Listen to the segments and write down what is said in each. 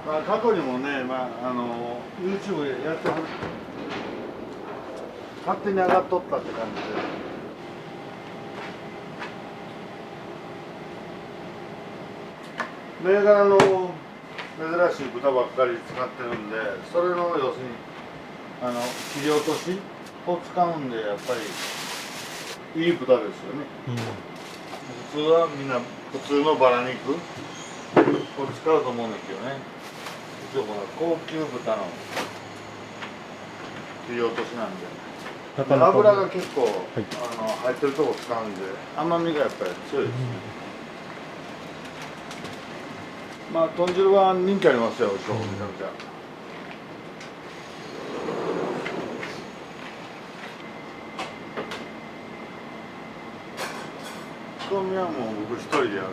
まあ、過去にもね、YouTube でやってはる、勝手に上がっとったって感じで。銘柄の珍しい豚ばっかり使ってるんで、それの要するに切り落としを使うんで、やっぱりいい豚ですよね。普通はみんな普通のバラ肉を使うと思うんですけどね。一応この高級豚の切り落としなんで、油が結構、はい、入ってるとこ使うんで甘みがやっぱり強いですね。まあ豚汁は人気ありますよ、めちゃめちゃ。仕込みはもう僕一人でやる。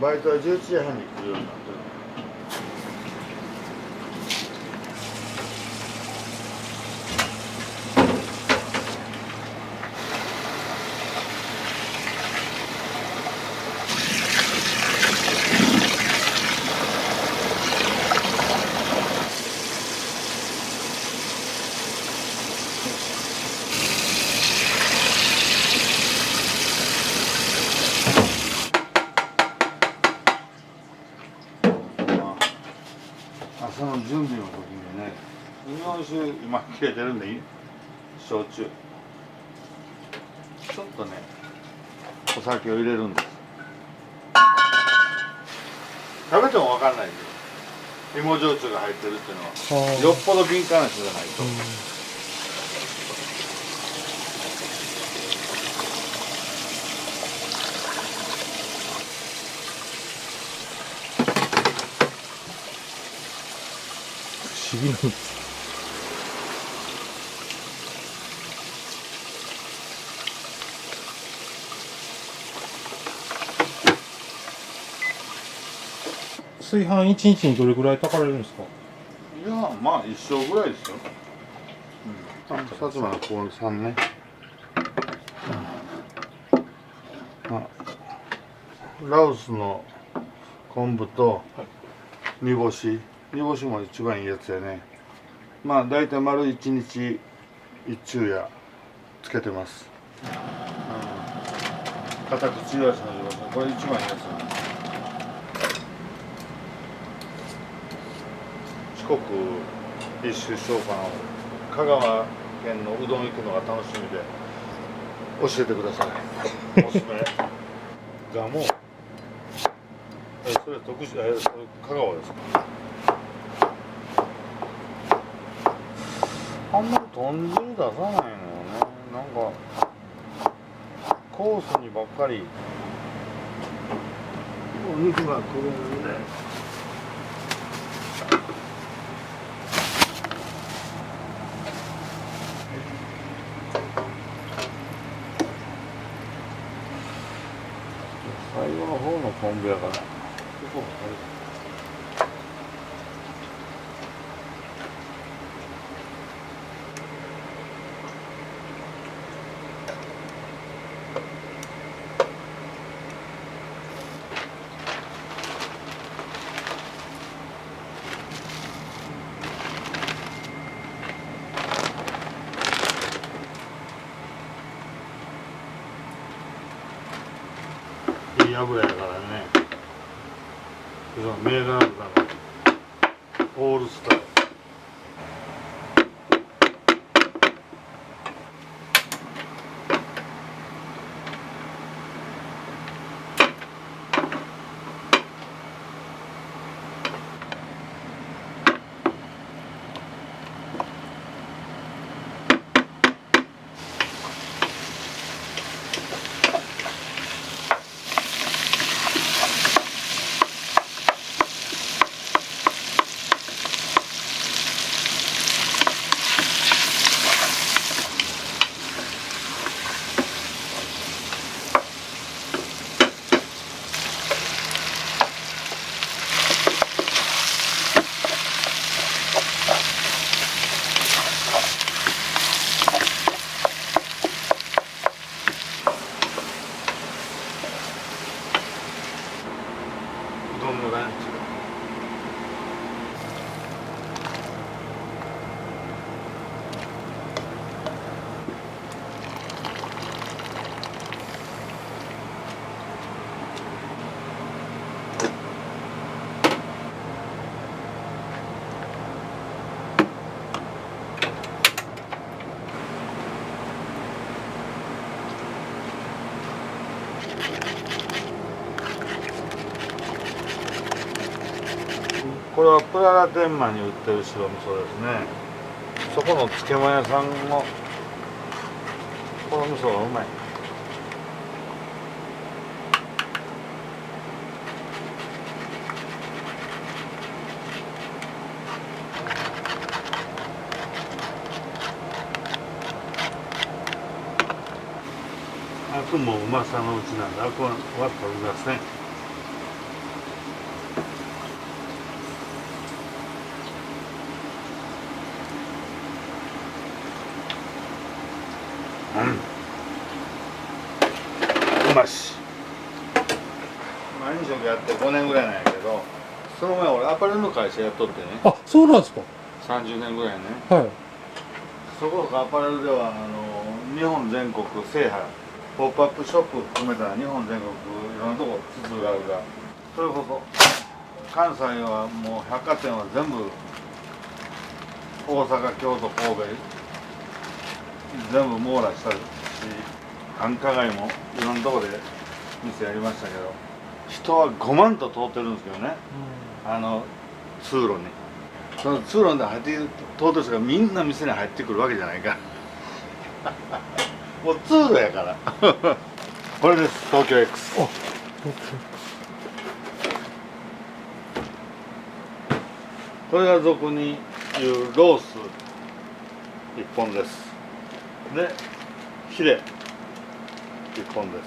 バイトは11時半に来るようになってる。朝の準備の時にね、日本酒今切れてるんで焼酎ちょっとねお酒を入れるんです。食べても分かんないんで、芋焼酎が入ってるっていうのはよっぽど敏感な人じゃないと。不思議なんです。炊飯1日にどれぐらい炊かれるんですか？いや、まあ一升ぐらいですよ。薩摩の高野産ね。ラオスの昆布と煮干しも一番いいやつやね。まあ大体丸1日一昼夜つけてます。固く強いやつの煮干し、これ一番いいやつ。四国一周しようかな。香川県のうどん行くのが楽しみで教えてください。おすすめがもうそれ徳島、それ香川ですか。あんまり豚汁出さないのよね。なんかコースにばっかりお肉が来るんで。最後の方の昆布やから結構いい油やからね。銘柄豚のオールスター。これはプララ天満に売ってる白味噌ですね。そこの漬物屋さんのこの味噌がうまい。アクもうまさのうちなんで、アクは取りません。うまし。毎日やって5年ぐらいなんやけど、その前俺アパレルの会社やっとってね、あ、そうなんですか。 30年ぐらいね。はい。そこアパレルでは日本全国制覇、ポップアップショップ含めたら日本全国いろんなとこ津々浦々、それこそ関西はもう百貨店は全部大阪、京都、神戸全部網羅したし、繁華街もいろんなとこで店やりましたけど、人は5万と通ってるんですけどね、通路に。その通路で入って通ってる人がみんな店に入ってくるわけじゃないかもう通路やからこれです東京 X。 あ、これが俗に言うロース1本です。でヒレ1本です。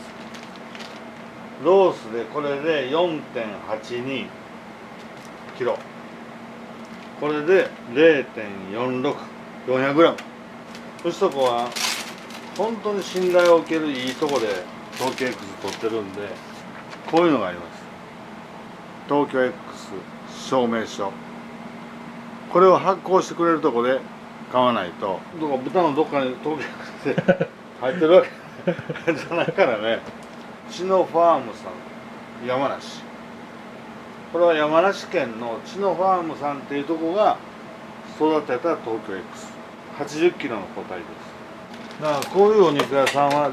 ロースでこれで 4.82 キロ、これで 0.46 400グラム。そしてここは本当に信頼を受けるいいとこで東京 X 取ってるんで、こういうのがあります。東京 X 証明書、これを発行してくれるとこで買わないと、豚のどっかに東京 X で入ってるわけじゃないからね。知野ファームさん山梨、これは山梨県の知野ファームさんっていうとこが育てた東京 X80 キロの個体です。だからこういうお肉屋さんは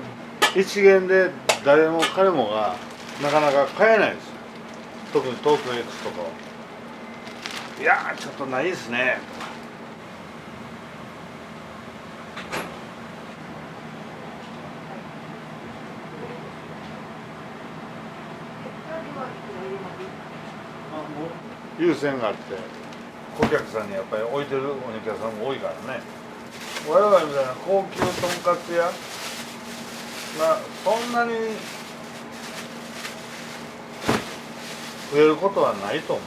一元で誰も彼もがなかなか買えないですよ。特に東京 X とかは。いやーちょっとないですねとか。優先があって顧客さんにやっぱり置いてるお肉屋さんも多いからね。我々みたいな高級とんかつ屋そんなに増えることはないと思う。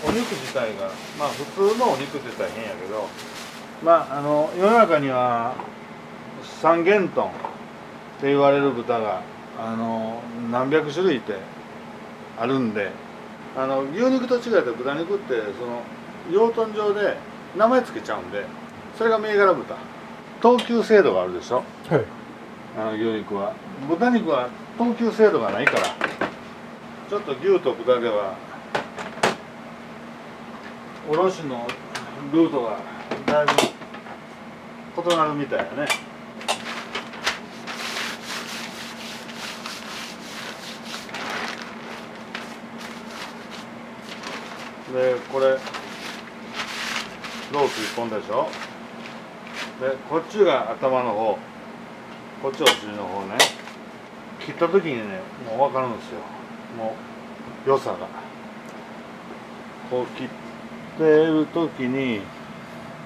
お肉自体が普通のお肉って言ったら変やけど、世の中には三元豚って言われる豚が何百種類ってあるんで、牛肉と違って豚肉ってその養豚場で名前つけちゃうんで、それが銘柄豚。等級制度があるでしょ。はい。牛肉は。豚肉は等級制度がないから、ちょっと牛と豚では卸のルートがだいぶ異なるみたいやね。でこれロース1本でしょ。でこっちが頭の方、こっちお尻の方ね。切った時にねもう分かるんですよ、もう良さが。こう切ってる時に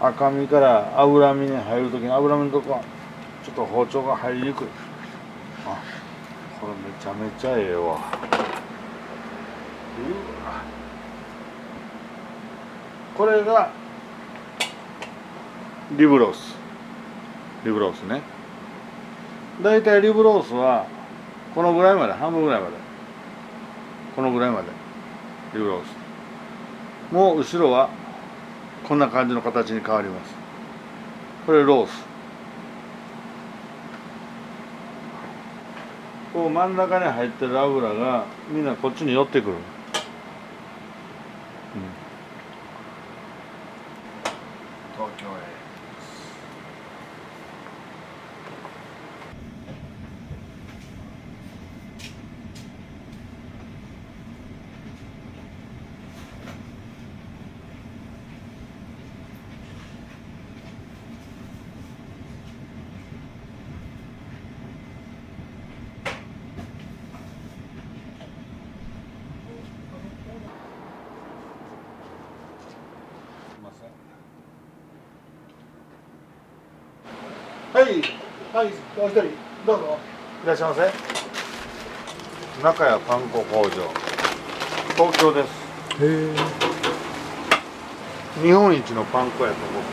赤身から脂身に入る時に脂身のとこはちょっと包丁が入りにくい。あ、これめちゃめちゃええわ。うわ、これがリブロース。リブロースね。だいたいリブロースはこのぐらいまで、半分ぐらいまで、このぐらいまでリブロース。もう後ろはこんな感じの形に変わります。これロース。こう真ん中に入ってる油がみんなこっちに寄ってくる。東京へ。はいはいお一人どうぞいらっしゃいませ。中谷パン粉工場東京です。へえ。日本一のパン粉やと思って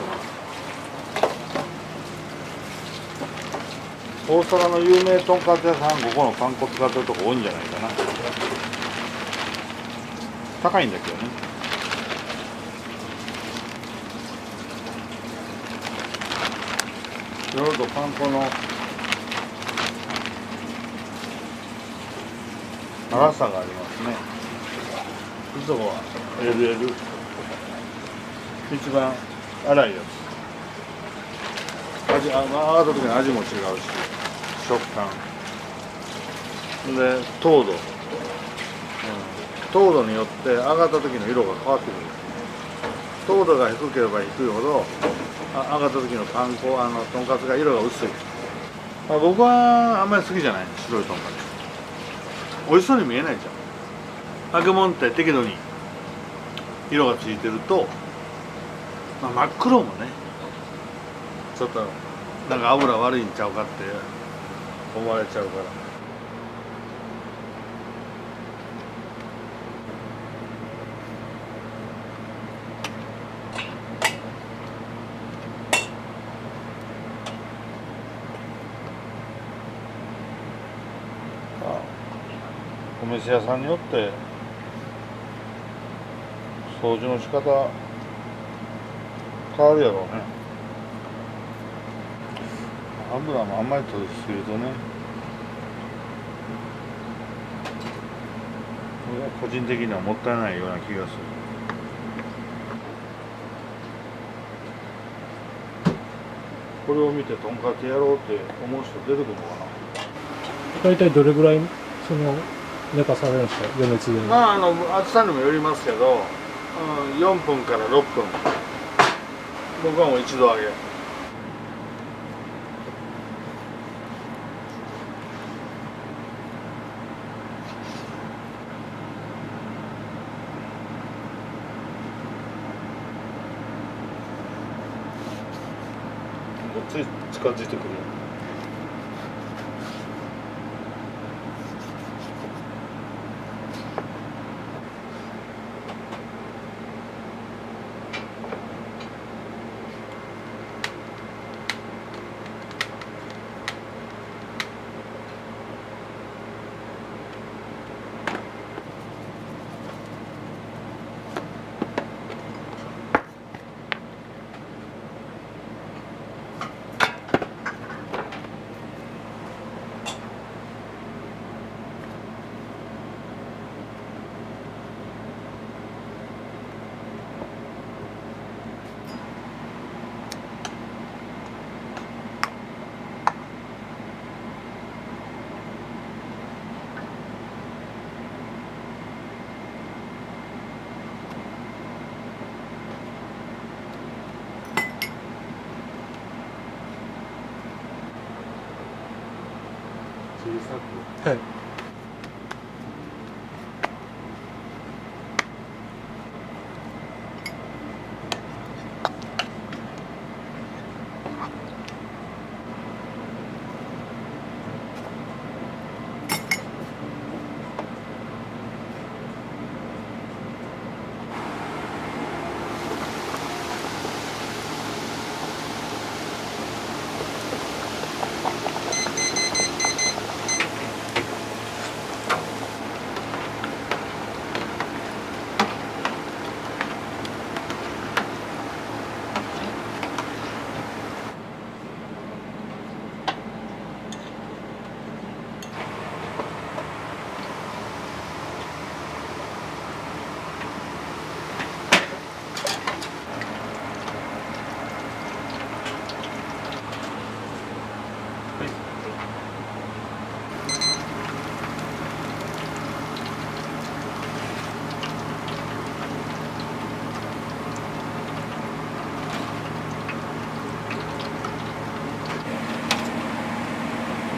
ます。大阪の有名とんかつ屋さん、ここのパン粉使ってるとこ多いんじゃないかな。高いんだけどね。いろいろとパン粉の粗さがありますね。いつもは LL 一番粗いやつ。上がった時に味も違うし、食感で糖度、糖度によって上がった時の色が変わってくる。糖度が低ければ低いほど上がった時のパン粉とんかつが色が薄い。僕はあんまり好きじゃない白いとんかつ。美味しそうに見えないじゃん。揚げ物って適度に色がついてると、真っ黒もねちょっとなんか油悪いんちゃうかって思われちゃうから。お店屋さんによって掃除の仕方変わるやろうね。油もあんまり取りすぎるとね、これは個人的にはもったいないような気がする。これを見てとんかつやろうって思う人出てくるのかな。大体どれぐらいその寝かされるんですか、余熱で。厚さにもよりますけど、4分から6分。僕はもう一度揚げ。つい近づいてくる。小さく。はい。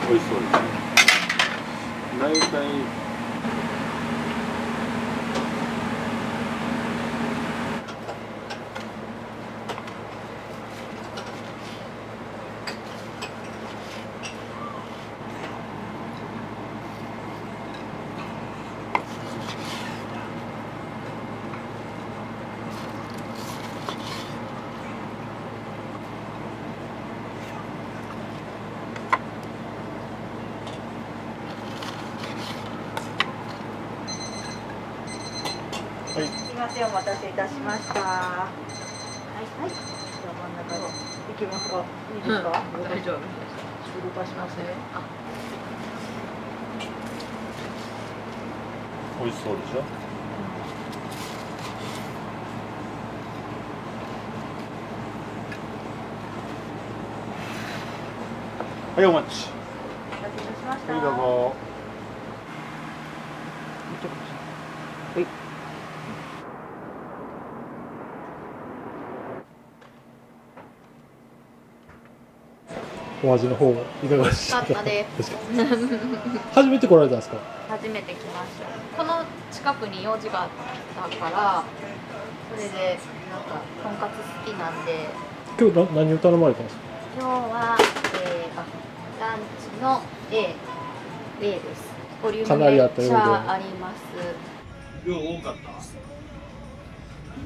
美味しそうですね。大体ません、お待たせいたしました。はいはい。じゃあ真ん中で行きますか。いいですか？大丈夫。動かしますね。美味しそうでしょ。はい、お待ち。お待たせいたしました。はい、どうぞ。はい。お味の方いかがでし美味したかか。ったで初めて来られたんですか。初めて来ました。この近くに用事があったから、それでなんかとんかつ好きなんで、今日何を頼まれたんですか。今日は、ランチの A です。ボリューかムめっなりあったようでちゃあります。量多かった。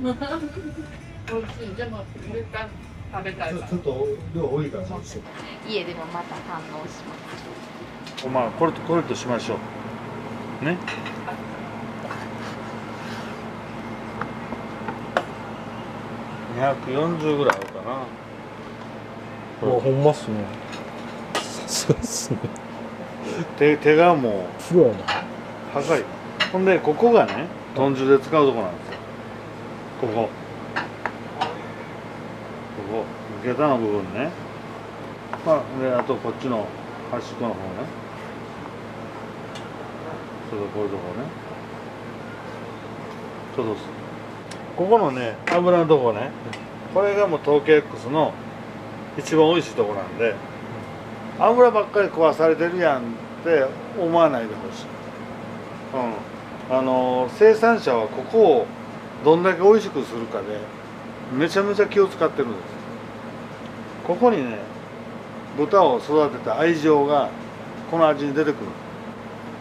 美味しい。でも絶対食べたい。ちょっと量多いから。家でもまた堪能します。まあこれとしましょう。ね。240ぐらいあるかな。ほんまっすね。さすがっすね。手がもうプロやな。高い。ほんでここがね、豚汁で使うとこなんですよ。ここ下駄の部分ね。まあであとこっちの端っこの方ね。ちょっとこういうとこね。ちょっとここのね油のとこね。これがもう東京 X の一番美味しいとこなんで、油ばっかり壊されてるやんって思わないでほしい。生産者はここをどんだけ美味しくするかでめちゃめちゃ気を使ってるんです。ここにね豚を育てた愛情がこの味に出てくる。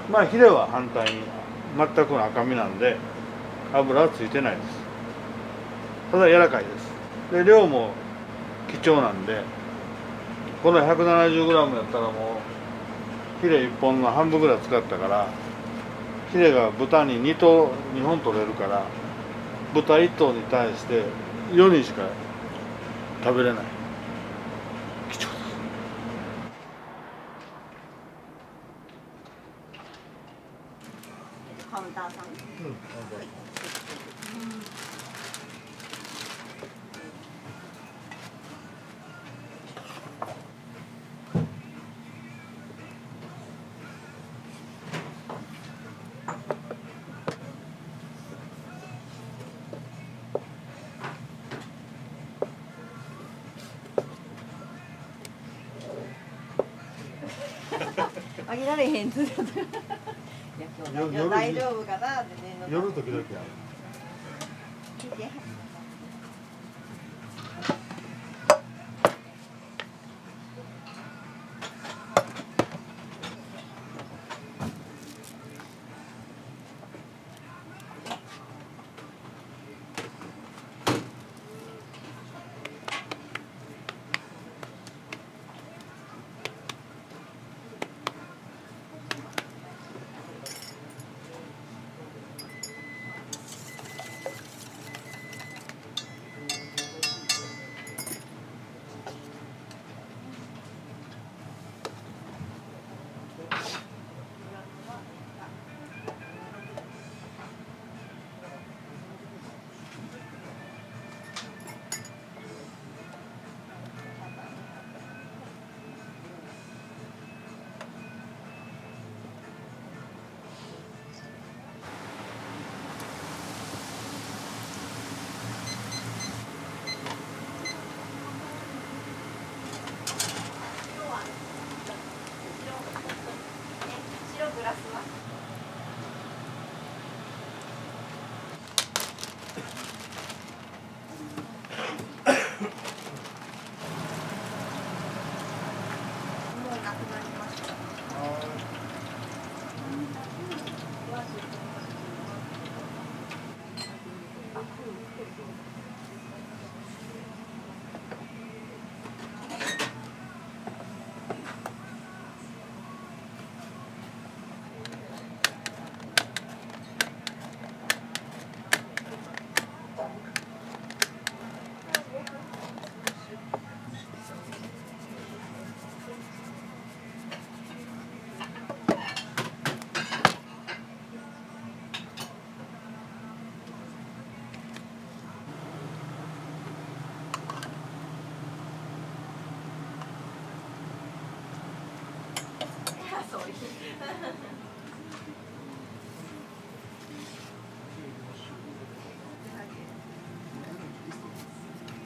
まあヒレは反対に全くの赤身なんで油はついてないです。ただ柔らかいです。で量も貴重なんで、この 170g やったらもうヒレ1本の半分ぐらい使ったから、ヒレが豚に2本取れるから、豚1頭に対して4人しか食べれない。貴重です。カウンターさん。あげられへんつ。いや今日大丈夫かなってね。夜時々ある。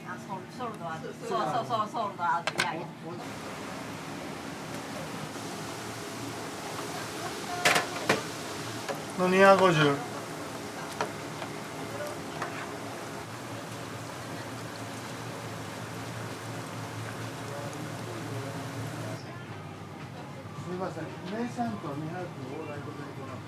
あ、ソルドある。そうそうそう、ソルドある。いやいや。の250。すみません、ネイサンと200オーダーいただいてます。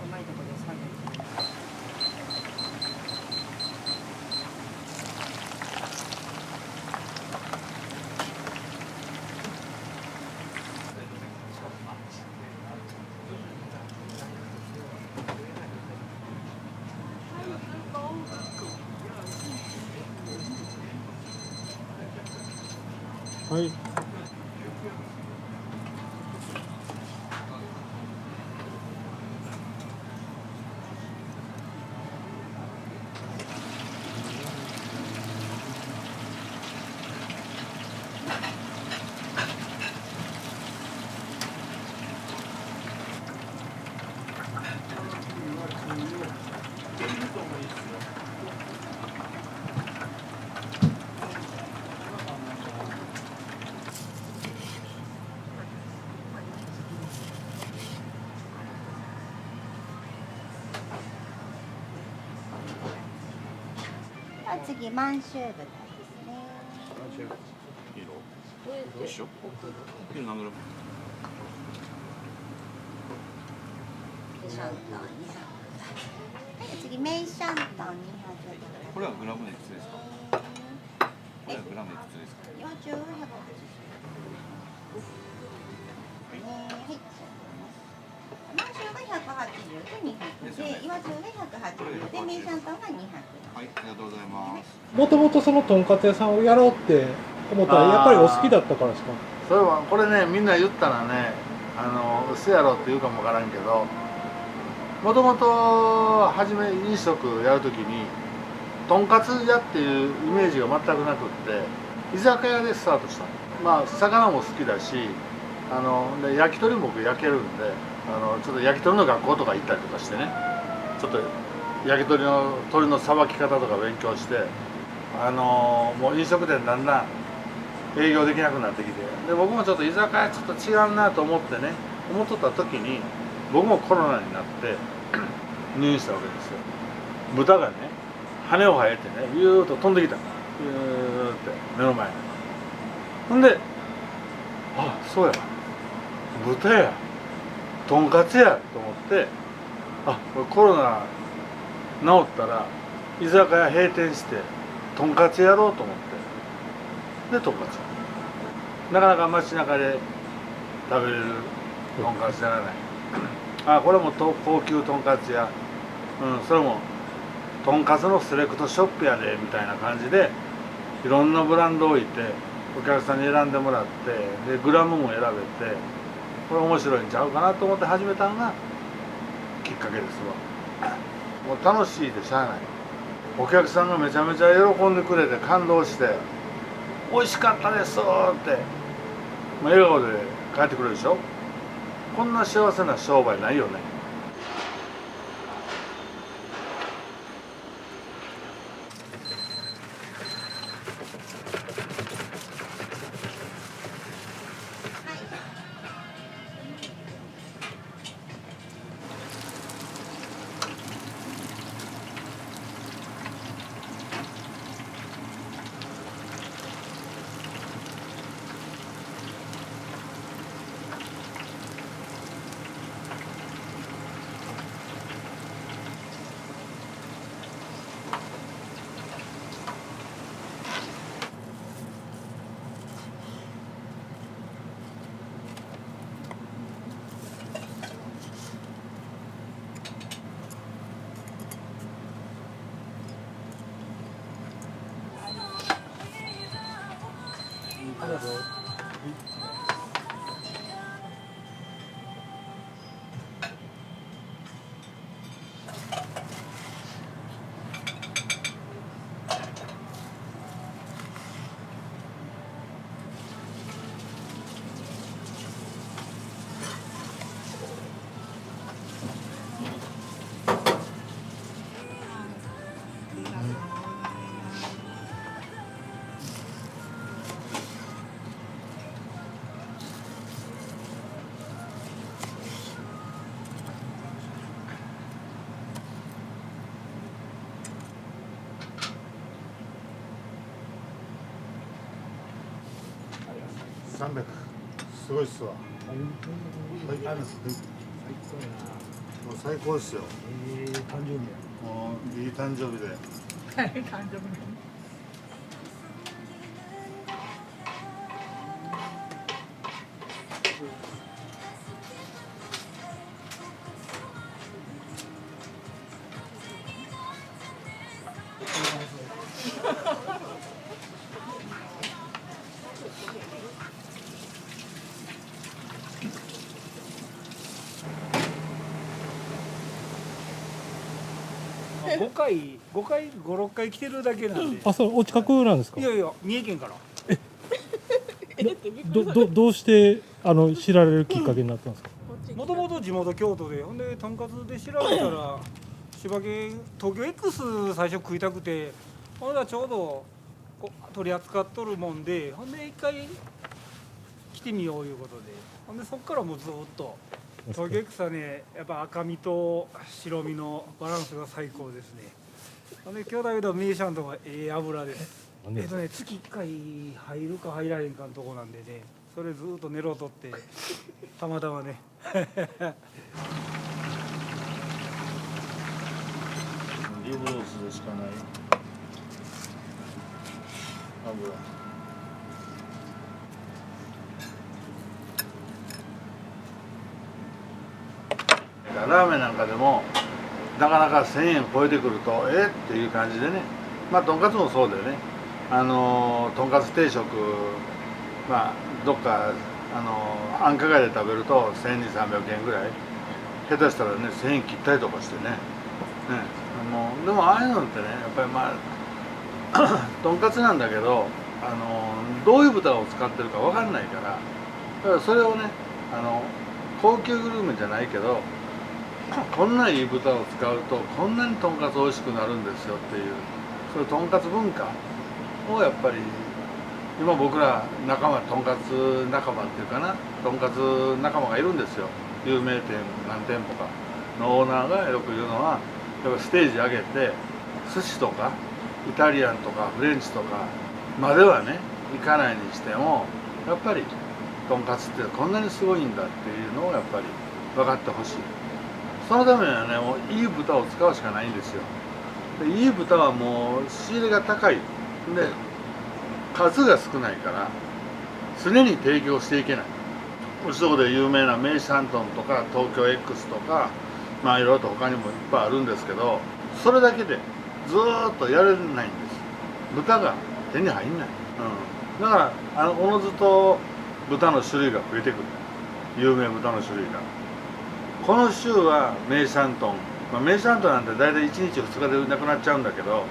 狭いところで作業する。はい。次満州豚ですね。どうしよう。キロ何グラム？シャントン200。はい、次メイシャントン200。これはグラムでいくつですか？これはグラムでいくつですか？40、180。はい。満州が180で200で、岩中が180で、メイシャントンが200。はい、ありがとうございます。もともとそのとんかつ屋さんをやろうって思ったらやっぱりお好きだったからですか？それはこれね、みんな言ったらね、嘘やろって言うかもわからんけど、もともと初め飲食やるときにとんかつ屋っていうイメージが全くなくって居酒屋でスタートしたの。まあ魚も好きだし、で焼き鳥も僕焼けるんで、ちょっと焼き鳥の学校とか行ったりとかしてね、ちょっと焼き鳥の鳥のさばき方とか勉強して、もう飲食店だんだん営業できなくなってきて、で僕もちょっと居酒屋ちょっと違うなと思ってね、思っとった時に僕もコロナになって入院したわけですよ。豚がね、羽を生えてね、ビューッと飛んできたの。ビューって目の前に。ほんで、あ、そうや、豚や、とんかつやと思って、あ、これコロナ治ったら居酒屋閉店してとんかつやろうと思って、でとんかつ。なかなか街中で食べれるとんかつやらない。あ、これも高級とんかつ屋、それもとんかつのセレクトショップやでみたいな感じでいろんなブランド置いてお客さんに選んでもらって、でグラムも選べて、これ面白いんちゃうかなと思って始めたのがきっかけですわ。もう楽しいでしゃあない。お客さんがめちゃめちゃ喜んでくれて感動して、「美味しかったです」って、まあ、笑顔で帰ってくるでしょ。こんな幸せな商売ないよね。300すごいっすわ。最高です。もう最高ですよ。誕生日もういい誕生日で。や。誕生日。5回56回来てるだけなんで。あ、そうお近くなんですか。いやいや三重県から。どうして知られるきっかけになったんですか。もともと地元京都で、ほんでとんかつで調べたら柴犬東京 X 最初食いたくて、ほんでちょうど取り扱っとるもんで、ほんで一回来てみよういうことで、ほんでそっからもうずっと東京 X はね、やっぱ赤身と白身のバランスが最高ですね。ほんで兄弟の名シャンとは油です。月1回入るか入らへんかのとこなんでね、それずっと狙うとってたまたまね。リブロースでしかない油。ラーメンなんかでもなかなか1000円超えてくるとっていう感じでね、まあとんかつもそうでね、とんかつ定食、まあどっか繁華街で食べると1200、300円ぐらい、下手したらね1000円切ったりとかしてね、でもああいうのってね、やっぱりまあとんかつなんだけど、どういう豚を使ってるか分かんないから、だからそれをね、高級グルメじゃないけど、こんないい豚を使うとこんなにとんかつ美味しくなるんですよっていう、そういうとんかつ文化をやっぱり今僕ら仲間、とんかつ仲間っていうかな、とんかつ仲間がいるんですよ。有名店何店舗かのオーナーがよく言うのは、やっぱステージ上げて寿司とかイタリアンとかフレンチとかまではね行かないにしても、やっぱりとんかつってこんなにすごいんだっていうのをやっぱり分かってほしい。そのためにはね、もういい豚を使うしかないんですよ。でいい豚はもう仕入れが高いで、数が少ないから常に提供していけない。うちのとこで有名な名山豚とか東京 X とか、まあいろいろと他にもいっぱいあるんですけど、それだけでずーっとやれないんです。豚が手に入んない、だからおのずと豚の種類が増えてくる。有名豚の種類が。この週は名山豚、名山豚なんて大体1日2日でなくなっちゃうんだけど、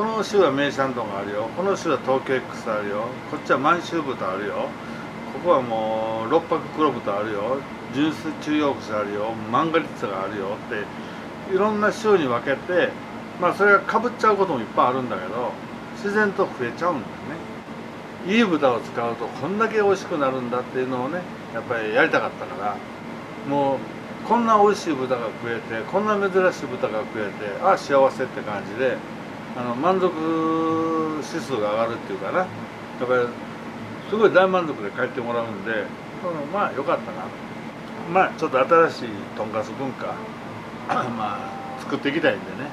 この州は名山豚があるよ、この州は東京 X あるよ、こっちは満州豚あるよ、ここはもう六白黒豚あるよ、純粋中央串あるよ、マンガリッツァがあるよっていろんな州に分けて、まあそれがかぶっちゃうこともいっぱいあるんだけど、自然と増えちゃうんだよね。いい豚を使うとこんだけ美味しくなるんだっていうのをね、やっぱりやりたかったから、もうこんな美味しい豚が食えて、こんな珍しい豚が食えて、ああ幸せって感じで、満足指数が上がるっていうかな、やっぱりすごい大満足で帰ってもらうんで、まあよかったな。まあちょっと新しいとんかつ文化まあ作っていきたいんでね。